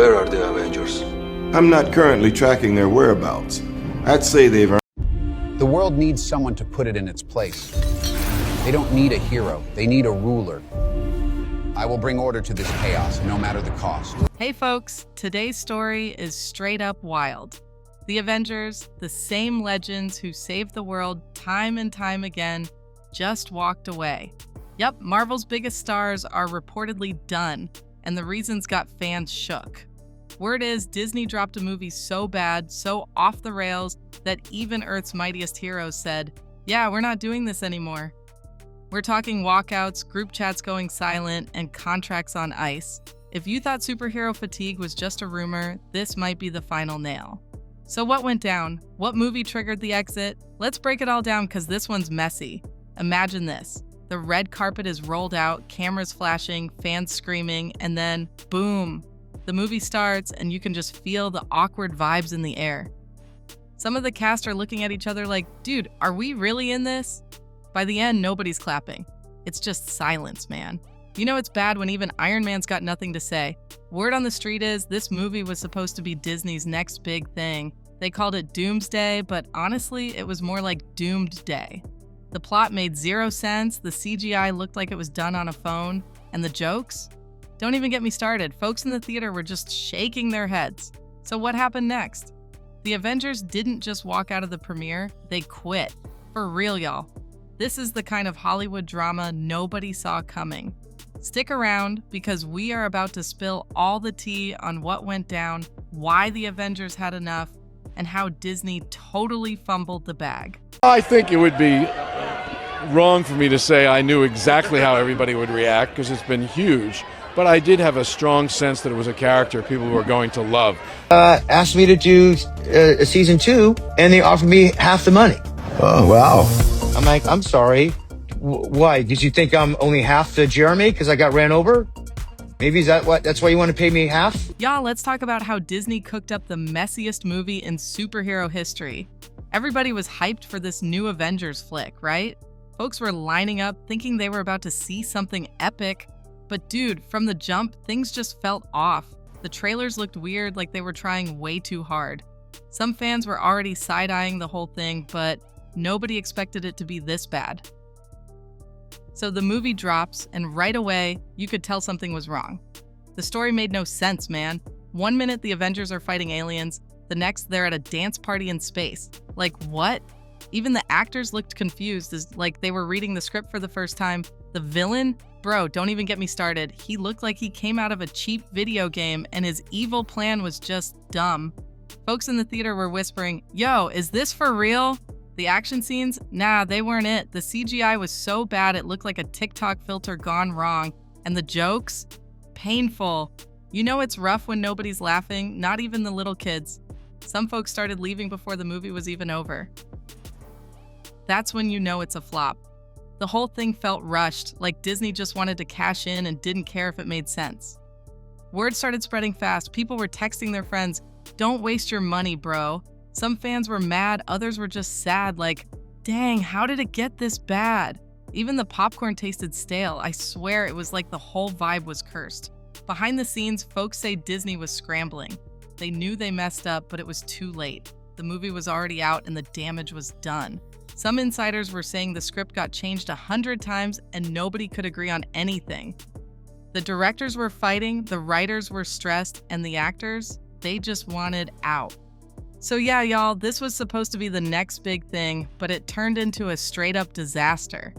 Where are the Avengers? I'm not currently tracking their whereabouts. I'd say they've earned. The world needs someone to put it in its place. They don't need a hero, they need a ruler. I will bring order to this chaos, no matter the cost. Hey folks, today's story is straight up wild. The Avengers, the same legends who saved the world time and time again, just walked away. Yep, Marvel's biggest stars are reportedly done, and the reasons got fans shook. Word is Disney dropped a movie so bad, so off the rails, that even Earth's mightiest heroes said, yeah, we're not doing this anymore. We're talking walkouts, group chats going silent, and contracts on ice. If you thought superhero fatigue was just a rumor, this might be the final nail. So what went down? What movie triggered the exit? Let's break it all down because this one's messy. Imagine this. The red carpet is rolled out, cameras flashing, fans screaming, and then, boom, the movie starts and you can just feel the awkward vibes in the air. Some of the cast are looking at each other like, dude, are we really in this? By the end, nobody's clapping. It's just silence, man. You know it's bad when even Iron Man's got nothing to say. Word on the street is this movie was supposed to be Disney's next big thing. They called it Doomsday, but honestly, it was more like Doomed Day. The plot made zero sense, the CGI looked like it was done on a phone, and the jokes? Don't even get me started. Folks in the theater were just shaking their heads. So what happened next? The Avengers didn't just walk out of the premiere, they quit. For real, y'all. This is the kind of Hollywood drama nobody saw coming. Stick around because we are about to spill all the tea on what went down, why the Avengers had enough, and how Disney totally fumbled the bag. I think it would be wrong for me to say I knew exactly how everybody would react because it's been huge, but I did have a strong sense that it was a character people were going to love. Asked me to do a season 2, and they offered me half the money. Oh, wow. I'm like, I'm sorry. Why? Did you think I'm only half the Jeremy because I got ran over? Maybe that's why you want to pay me half? Y'all, let's talk about how Disney cooked up the messiest movie in superhero history. Everybody was hyped for this new Avengers flick, right? Folks were lining up thinking they were about to see something epic. But dude, from the jump, things just felt off. The trailers looked weird, like they were trying way too hard. Some fans were already side-eyeing the whole thing, but nobody expected it to be this bad. So the movie drops, and right away, you could tell something was wrong. The story made no sense, man. One minute the Avengers are fighting aliens, the next they're at a dance party in space. Like, what? Even the actors looked confused, as like they were reading the script for the first time. The villain? Bro, don't even get me started. He looked like he came out of a cheap video game, and his evil plan was just dumb. Folks in the theater were whispering, yo, is this for real? The action scenes? Nah, they weren't it. The CGI was so bad it looked like a TikTok filter gone wrong. And the jokes? Painful. You know it's rough when nobody's laughing, not even the little kids. Some folks started leaving before the movie was even over. That's when you know it's a flop. The whole thing felt rushed, like Disney just wanted to cash in and didn't care if it made sense. Word started spreading fast. People were texting their friends, don't waste your money, bro. Some fans were mad, others were just sad, like, dang, how did it get this bad? Even the popcorn tasted stale. I swear it was like the whole vibe was cursed. Behind the scenes, folks say Disney was scrambling. They knew they messed up, but it was too late. The movie was already out and the damage was done. Some insiders were saying the script got changed 100 times and nobody could agree on anything. The directors were fighting, the writers were stressed, and the actors, they just wanted out. So yeah, y'all, this was supposed to be the next big thing, but it turned into a straight-up disaster.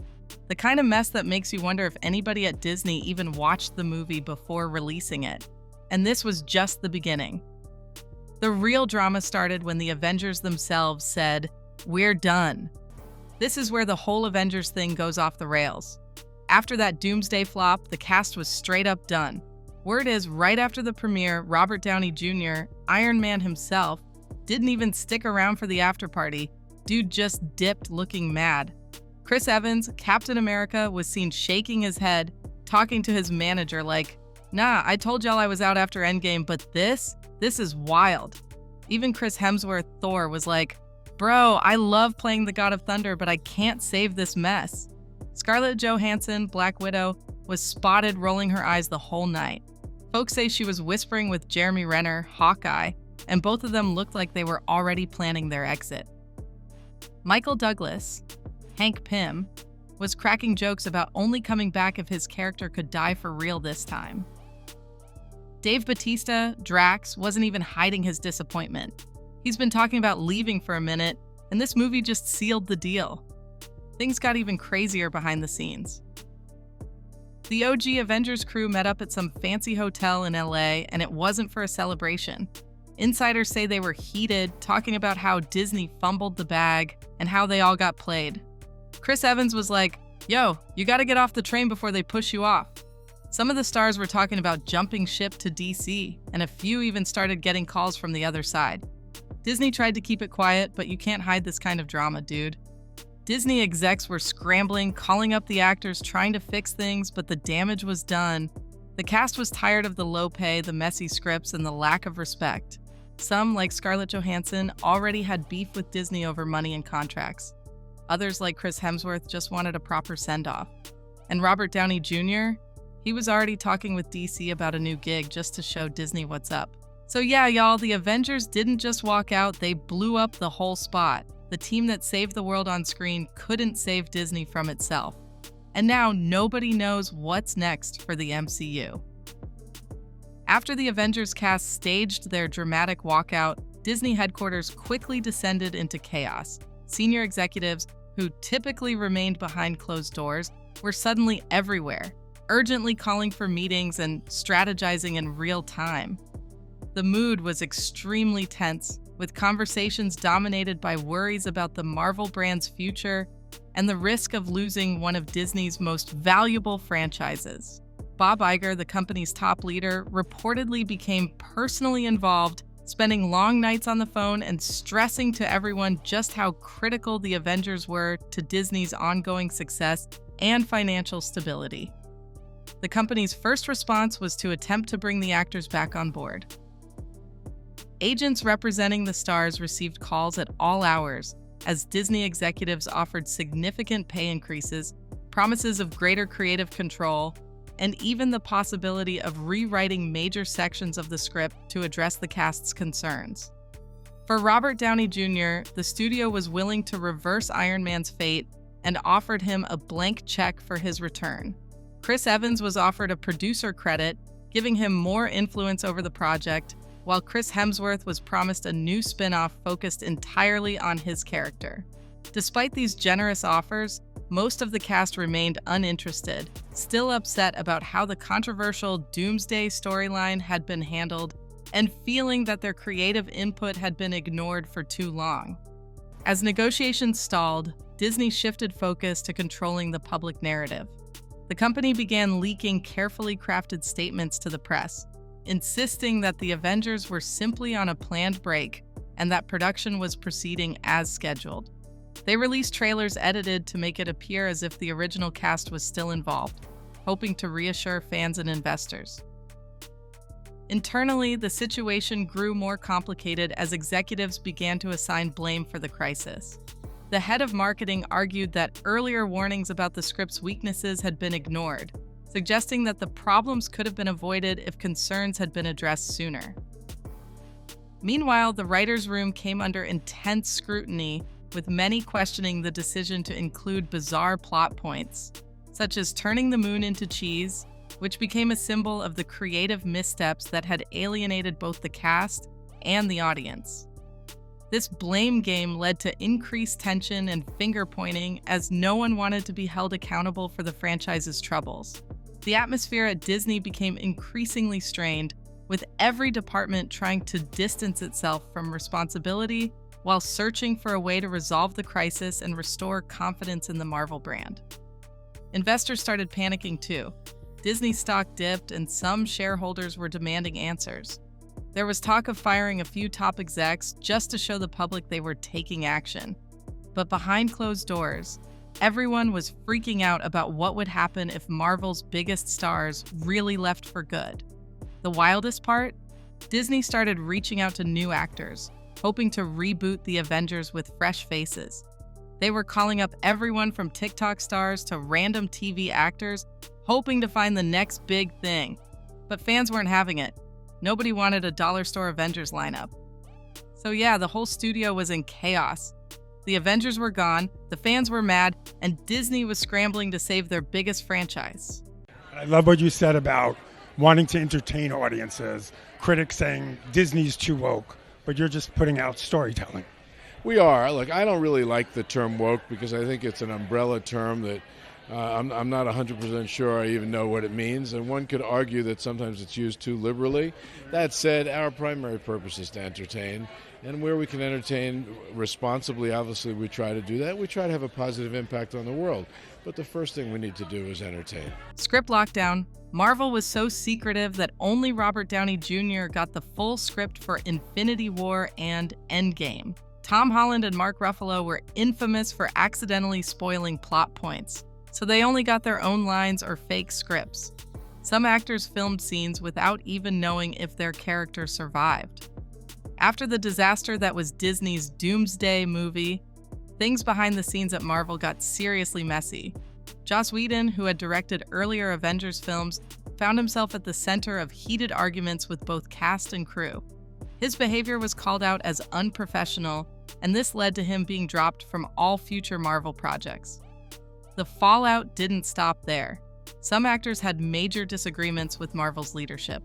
The kind of mess that makes you wonder if anybody at Disney even watched the movie before releasing it. And this was just the beginning. The real drama started when the Avengers themselves said, we're done. This is where the whole Avengers thing goes off the rails. After that Doomsday flop, the cast was straight up done. Word is, right after the premiere, Robert Downey Jr., Iron Man himself, didn't even stick around for the after party. Dude just dipped looking mad. Chris Evans, Captain America, was seen shaking his head, talking to his manager like, nah, I told y'all I was out after Endgame, but this is wild. Even Chris Hemsworth, Thor, was like, bro, I love playing the God of Thunder, but I can't save this mess. Scarlett Johansson, Black Widow, was spotted rolling her eyes the whole night. Folks say she was whispering with Jeremy Renner, Hawkeye, and both of them looked like they were already planning their exit. Michael Douglas, Hank Pym, was cracking jokes about only coming back if his character could die for real this time. Dave Bautista, Drax, wasn't even hiding his disappointment. He's been talking about leaving for a minute, and this movie just sealed the deal. Things got even crazier behind the scenes. The OG Avengers crew met up at some fancy hotel in LA, and it wasn't for a celebration. Insiders say they were heated, talking about how Disney fumbled the bag and how they all got played. Chris Evans was like, "Yo, you gotta get off the train before they push you off." Some of the stars were talking about jumping ship to DC, and a few even started getting calls from the other side. Disney tried to keep it quiet, but you can't hide this kind of drama, dude. Disney execs were scrambling, calling up the actors, trying to fix things, but the damage was done. The cast was tired of the low pay, the messy scripts, and the lack of respect. Some, like Scarlett Johansson, already had beef with Disney over money and contracts. Others, like Chris Hemsworth, just wanted a proper send-off. And Robert Downey Jr., he was already talking with DC about a new gig just to show Disney what's up. So yeah, y'all, the Avengers didn't just walk out, they blew up the whole spot. The team that saved the world on screen couldn't save Disney from itself. And now nobody knows what's next for the MCU. After the Avengers cast staged their dramatic walkout, Disney headquarters quickly descended into chaos. Senior executives, who typically remained behind closed doors, were suddenly everywhere, urgently calling for meetings and strategizing in real time. The mood was extremely tense, with conversations dominated by worries about the Marvel brand's future and the risk of losing one of Disney's most valuable franchises. Bob Iger, the company's top leader, reportedly became personally involved, spending long nights on the phone and stressing to everyone just how critical the Avengers were to Disney's ongoing success and financial stability. The company's first response was to attempt to bring the actors back on board. Agents representing the stars received calls at all hours as Disney executives offered significant pay increases, promises of greater creative control, and even the possibility of rewriting major sections of the script to address the cast's concerns. For Robert Downey Jr., the studio was willing to reverse Iron Man's fate and offered him a blank check for his return. Chris Evans was offered a producer credit, giving him more influence over the project, while Chris Hemsworth was promised a new spin-off focused entirely on his character. Despite these generous offers, most of the cast remained uninterested, still upset about how the controversial Doomsday storyline had been handled and feeling that their creative input had been ignored for too long. As negotiations stalled, Disney shifted focus to controlling the public narrative. The company began leaking carefully crafted statements to the press, insisting that the Avengers were simply on a planned break and that production was proceeding as scheduled. They released trailers edited to make it appear as if the original cast was still involved, hoping to reassure fans and investors. Internally, the situation grew more complicated as executives began to assign blame for the crisis. The head of marketing argued that earlier warnings about the script's weaknesses had been ignored, suggesting that the problems could have been avoided if concerns had been addressed sooner. Meanwhile, the writers' room came under intense scrutiny, with many questioning the decision to include bizarre plot points, such as turning the moon into cheese, which became a symbol of the creative missteps that had alienated both the cast and the audience. This blame game led to increased tension and finger-pointing as no one wanted to be held accountable for the franchise's troubles. The atmosphere at Disney became increasingly strained, with every department trying to distance itself from responsibility while searching for a way to resolve the crisis and restore confidence in the Marvel brand. Investors started panicking too. Disney stock dipped and some shareholders were demanding answers. There was talk of firing a few top execs just to show the public they were taking action. But behind closed doors, everyone was freaking out about what would happen if Marvel's biggest stars really left for good. The wildest part? Disney started reaching out to new actors, hoping to reboot the Avengers with fresh faces. They were calling up everyone from TikTok stars to random TV actors, hoping to find the next big thing. But fans weren't having it. Nobody wanted a dollar store Avengers lineup. So yeah, the whole studio was in chaos. The Avengers were gone, the fans were mad, and Disney was scrambling to save their biggest franchise. I love what you said about wanting to entertain audiences, critics saying Disney's too woke, but you're just putting out storytelling. We are. Look, I don't really like the term woke because I think it's an umbrella term that I'm not 100% sure I even know what it means, and one could argue that sometimes it's used too liberally. That said, our primary purpose is to entertain, and where we can entertain responsibly, obviously we try to do that. We try to have a positive impact on the world, but the first thing we need to do is entertain. Script lockdown. Marvel was so secretive that only Robert Downey Jr. got the full script for Infinity War and Endgame. Tom Holland and Mark Ruffalo were infamous for accidentally spoiling plot points, so they only got their own lines or fake scripts. Some actors filmed scenes without even knowing if their character survived. After the disaster that was Disney's Doomsday movie, things behind the scenes at Marvel got seriously messy. Joss Whedon, who had directed earlier Avengers films, found himself at the center of heated arguments with both cast and crew. His behavior was called out as unprofessional, and this led to him being dropped from all future Marvel projects. The fallout didn't stop there. Some actors had major disagreements with Marvel's leadership.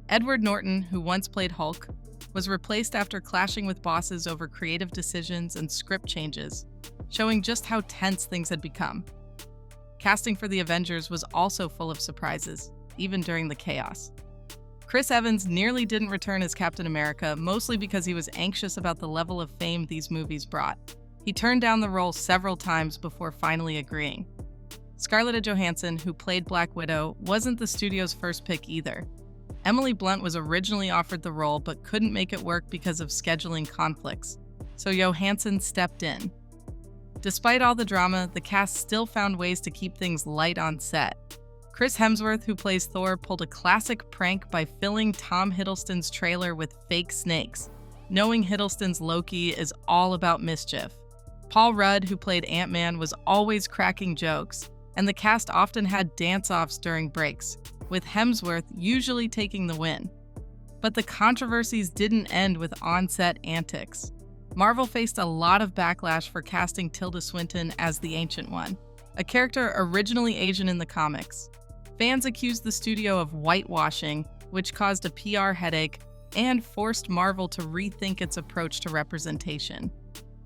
Edward Norton, who once played Hulk, was replaced after clashing with bosses over creative decisions and script changes, showing just how tense things had become. Casting for the Avengers was also full of surprises, even during the chaos. Chris Evans nearly didn't return as Captain America, mostly because he was anxious about the level of fame these movies brought. He turned down the role several times before finally agreeing. Scarlett Johansson, who played Black Widow, wasn't the studio's first pick either. Emily Blunt was originally offered the role but couldn't make it work because of scheduling conflicts, so Johansson stepped in. Despite all the drama, the cast still found ways to keep things light on set. Chris Hemsworth, who plays Thor, pulled a classic prank by filling Tom Hiddleston's trailer with fake snakes, knowing Hiddleston's Loki is all about mischief. Paul Rudd, who played Ant-Man, was always cracking jokes, and the cast often had dance-offs during breaks, with Hemsworth usually taking the win. But the controversies didn't end with on-set antics. Marvel faced a lot of backlash for casting Tilda Swinton as the Ancient One, a character originally Asian in the comics. Fans accused the studio of whitewashing, which caused a PR headache and forced Marvel to rethink its approach to representation.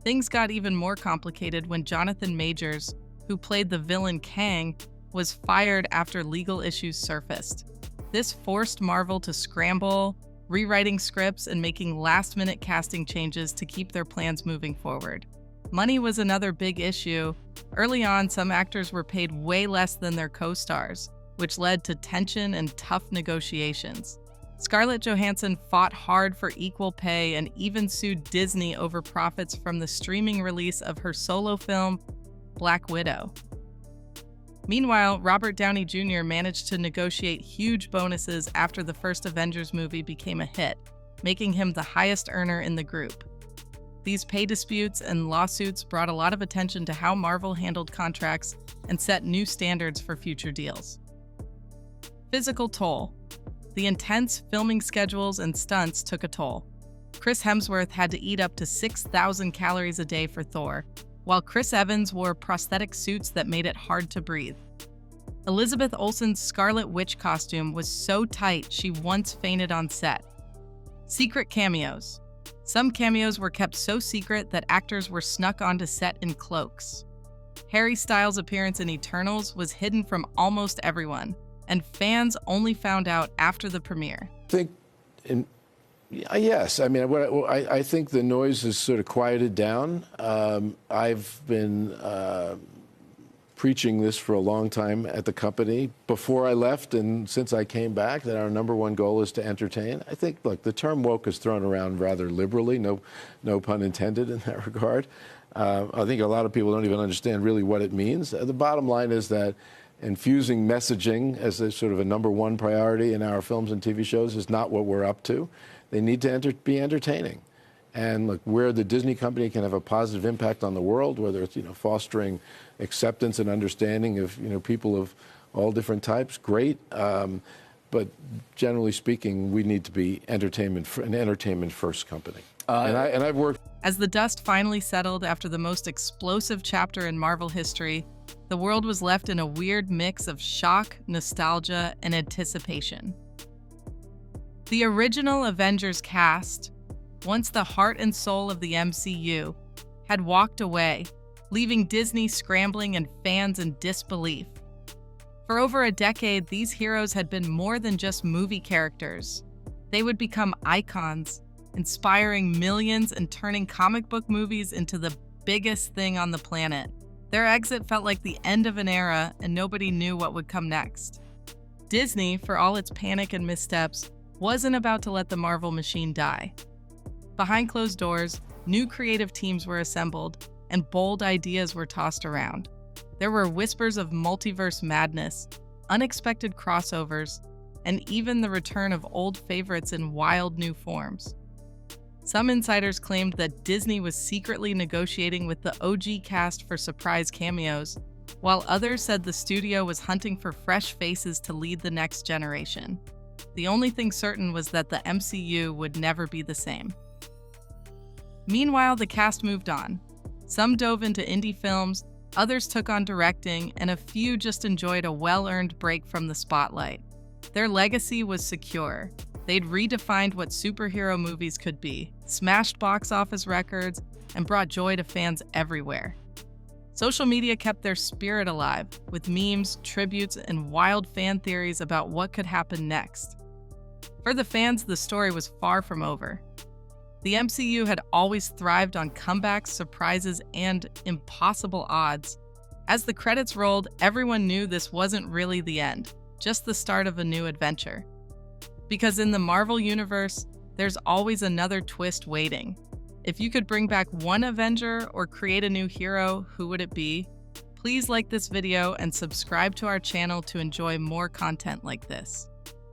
Things got even more complicated when Jonathan Majors, who played the villain Kang, was fired after legal issues surfaced. This forced Marvel to scramble, rewriting scripts and making last-minute casting changes to keep their plans moving forward. Money was another big issue. Early on, some actors were paid way less than their co-stars, which led to tension and tough negotiations. Scarlett Johansson fought hard for equal pay and even sued Disney over profits from the streaming release of her solo film, Black Widow. Meanwhile, Robert Downey Jr. managed to negotiate huge bonuses after the first Avengers movie became a hit, making him the highest earner in the group. These pay disputes and lawsuits brought a lot of attention to how Marvel handled contracts and set new standards for future deals. Physical toll. The intense filming schedules and stunts took a toll. Chris Hemsworth had to eat up to 6,000 calories a day for Thor, while Chris Evans wore prosthetic suits that made it hard to breathe. Elizabeth Olsen's Scarlet Witch costume was so tight she once fainted on set. Secret cameos. Some cameos were kept so secret that actors were snuck onto set in cloaks. Harry Styles' appearance in Eternals was hidden from almost everyone, and fans only found out after the premiere. Yes, I mean, I think the noise has sort of quieted down. I've been preaching this for a long time at the company before I left and since I came back, that our number one goal is to entertain. I think, look, the term woke is thrown around rather liberally, no pun intended in that regard. I think a lot of people don't even understand really what it means. The bottom line is that infusing messaging as a sort of a number one priority in our films and TV shows is not what we're up to. They need to be entertaining. And look, where the Disney company can have a positive impact on the world, whether it's, fostering acceptance and understanding of, people of all different types, great. but generally speaking, we need to be an entertainment-first company. And I've worked. As the dust finally settled after the most explosive chapter in Marvel history, the world was left in a weird mix of shock, nostalgia, and anticipation. The original Avengers cast, once the heart and soul of the MCU, had walked away, leaving Disney scrambling and fans in disbelief. For over a decade, these heroes had been more than just movie characters. They would become icons, inspiring millions and turning comic book movies into the biggest thing on the planet. Their exit felt like the end of an era, and nobody knew what would come next. Disney, for all its panic and missteps, wasn't about to let the Marvel machine die. Behind closed doors, new creative teams were assembled, and bold ideas were tossed around. There were whispers of multiverse madness, unexpected crossovers, and even the return of old favorites in wild new forms. Some insiders claimed that Disney was secretly negotiating with the OG cast for surprise cameos, while others said the studio was hunting for fresh faces to lead the next generation. The only thing certain was that the MCU would never be the same. Meanwhile, the cast moved on. Some dove into indie films, others took on directing, and a few just enjoyed a well-earned break from the spotlight. Their legacy was secure. They'd redefined what superhero movies could be, smashed box office records, and brought joy to fans everywhere. Social media kept their spirit alive, with memes, tributes, and wild fan theories about what could happen next. For the fans, the story was far from over. The MCU had always thrived on comebacks, surprises, and impossible odds. As the credits rolled, everyone knew this wasn't really the end, just the start of a new adventure. Because in the Marvel Universe, there's always another twist waiting. If you could bring back one Avenger or create a new hero, who would it be? Please like this video and subscribe to our channel to enjoy more content like this.